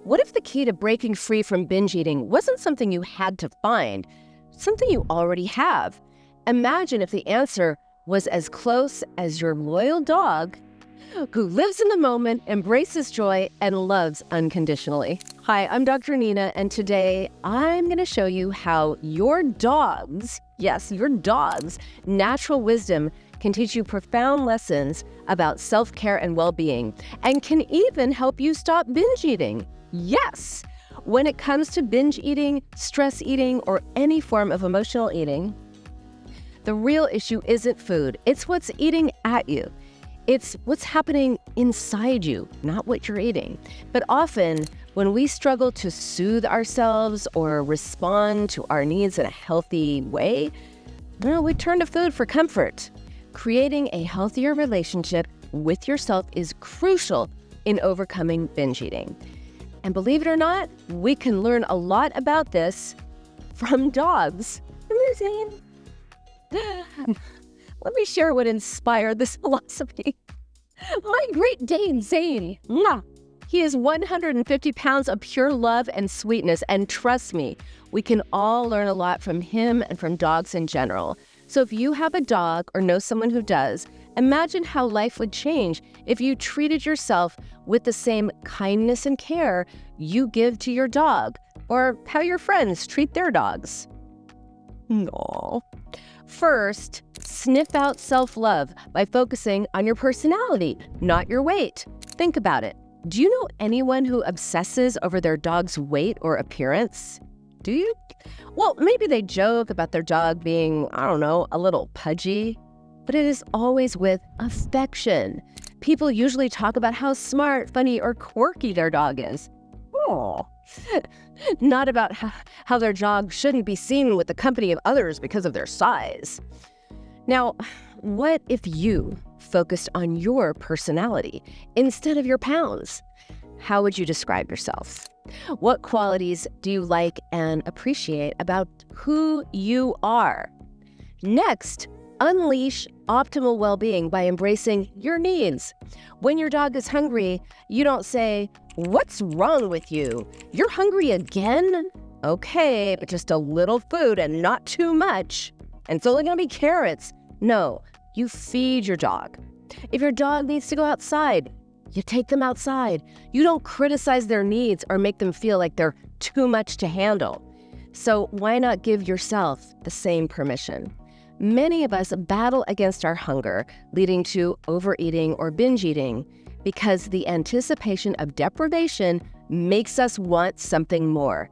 What if the key to breaking free from binge eating wasn't something you had to find, something you already have? Imagine if the answer was as close as your loyal dog who lives in the moment, embraces joy, and loves unconditionally. Hi, I'm Dr. Nina, and today I'm going to show you how your dog's, yes, your dog's natural wisdom can teach you profound lessons about self-care and well-being, and can even help you stop binge eating. Yes! When it comes to binge eating, stress eating, or any form of emotional eating, the real issue isn't food. It's what's eating at you. It's what's happening inside you, not what you're eating. But often, when we struggle to soothe ourselves or respond to our needs in a healthy way, we turn to food for comfort. Creating a healthier relationship with yourself is crucial in overcoming binge eating. And believe it or not, we can learn a lot about this from dogs. Let me share what inspired this philosophy. My Great Dane, Zane. He is 150 pounds of pure love and sweetness, and trust me, we can all learn a lot from him and from dogs in general. So if you have a dog or know someone who does, imagine how life would change if you treated yourself with the same kindness and care you give to your dog, or how your friends treat their dogs. No. First, sniff out self-love by focusing on your personality, not your weight. Think about it. Do you know anyone who obsesses over their dog's weight or appearance? Do you? Well, maybe they joke about their dog being, a little pudgy, but it is always with affection. People usually talk about how smart, funny, or quirky their dog is. Oh, not about how their dog shouldn't be seen with the company of others because of their size. Now, what if you focused on your personality instead of your pounds? How would you describe yourself? What qualities do you like and appreciate about who you are? Next, unleash optimal well-being by embracing your needs. When your dog is hungry, you don't say, "What's wrong with you? You're hungry again? Okay, but just a little food and not too much. And it's only gonna be carrots." No, you feed your dog. If your dog needs to go outside, you take them outside. You don't criticize their needs or make them feel like they're too much to handle. So why not give yourself the same permission? Many of us battle against our hunger, leading to overeating or binge eating, because the anticipation of deprivation makes us want something more.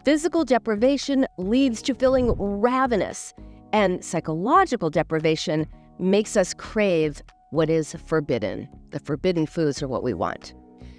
Physical deprivation leads to feeling ravenous, and psychological deprivation makes us crave what is forbidden. The forbidden foods are what we want.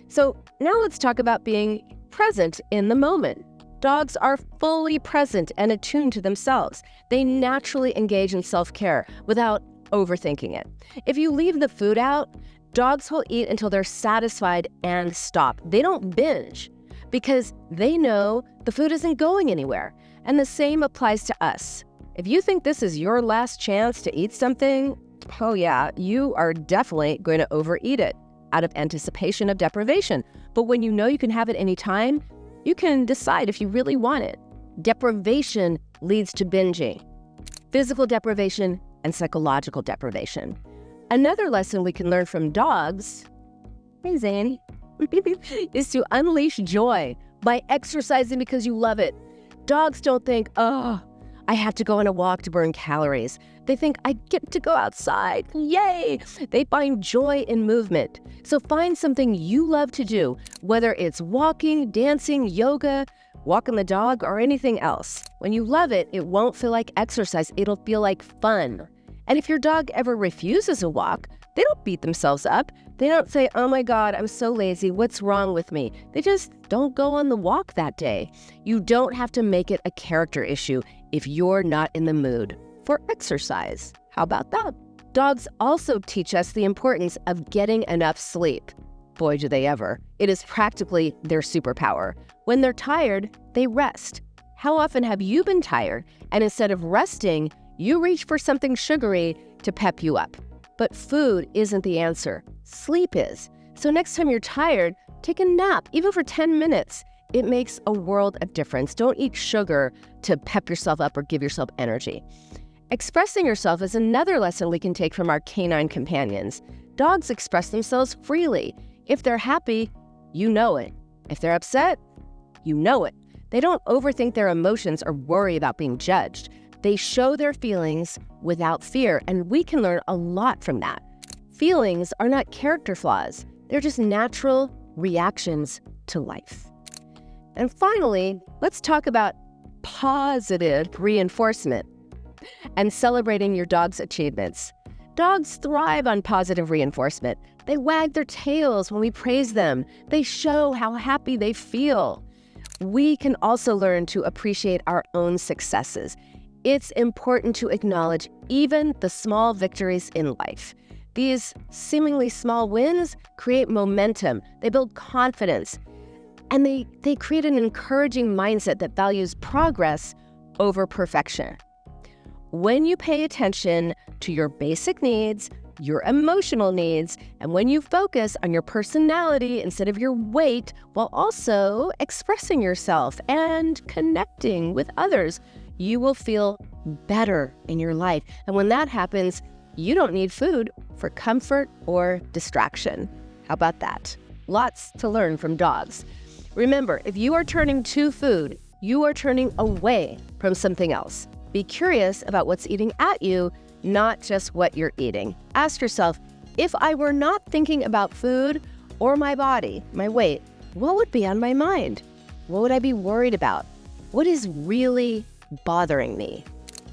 So now let's talk about being present in the moment. Dogs are fully present and attuned to themselves. They naturally engage in self-care without overthinking it. If you leave the food out, dogs will eat until they're satisfied and stop. They don't binge because they know the food isn't going anywhere. And the same applies to us. If you think this is your last chance to eat something, oh yeah, you are definitely going to overeat it out of anticipation of deprivation. But when you know you can have it anytime, you can decide if you really want it. Deprivation leads to binging, physical deprivation, and psychological deprivation. Another lesson we can learn from dogs, hey Zane, is to unleash joy by exercising because you love it. Dogs don't think, "Oh, I have to go on a walk to burn calories." They think, "I get to go outside, yay!" They find joy in movement. So find something you love to do, whether it's walking, dancing, yoga, walking the dog, or anything else. When you love it, it won't feel like exercise, it'll feel like fun. And if your dog ever refuses a walk, they don't beat themselves up. They don't say, "Oh my God, I'm so lazy, what's wrong with me?" They just don't go on the walk that day. You don't have to make it a character issue if you're not in the mood for exercise. How about that? Dogs also teach us the importance of getting enough sleep. Boy, do they ever. It is practically their superpower. When they're tired, they rest. How often have you been tired, and instead of resting, you reach for something sugary to pep you up? But food isn't the answer. Sleep is. So next time you're tired, Take a nap, even for 10 minutes. It makes a world of difference. Don't eat sugar to pep yourself up or give yourself energy. Expressing yourself is another lesson we can take from our canine companions. Dogs express themselves freely. If they're happy, you know it. If they're upset, you know it. They don't overthink their emotions or worry about being judged. They show their feelings without fear, and we can learn a lot from that. Feelings are not character flaws. They're just natural reactions to life. And finally, let's talk about positive reinforcement and celebrating your dog's achievements. Dogs thrive on positive reinforcement. They wag their tails when we praise them. They show how happy they feel. We can also learn to appreciate our own successes. It's important to acknowledge even the small victories in life. These seemingly small wins create momentum. They build confidence. And they create an encouraging mindset that values progress over perfection. When you pay attention to your basic needs, your emotional needs, and when you focus on your personality instead of your weight, while also expressing yourself and connecting with others, you will feel better in your life. And when that happens, you don't need food for comfort or distraction. How about that? Lots to learn from dogs. Remember, if you are turning to food, you are turning away from something else. Be curious about what's eating at you, not just what you're eating. Ask yourself, if I were not thinking about food or my body, my weight, what would be on my mind? What would I be worried about? What is really bothering me?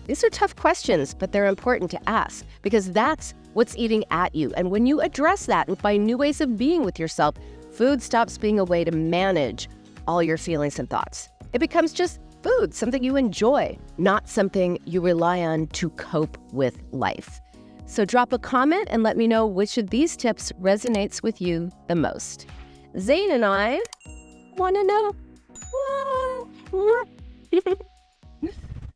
These are tough questions, but they're important to ask because that's what's eating at you. And when you address that and find new ways of being with yourself, food stops being a way to manage all your feelings and thoughts. It becomes just food, something you enjoy, not something you rely on to cope with life. So drop a comment and let me know which of these tips resonates with you the most. Zane and I want to know.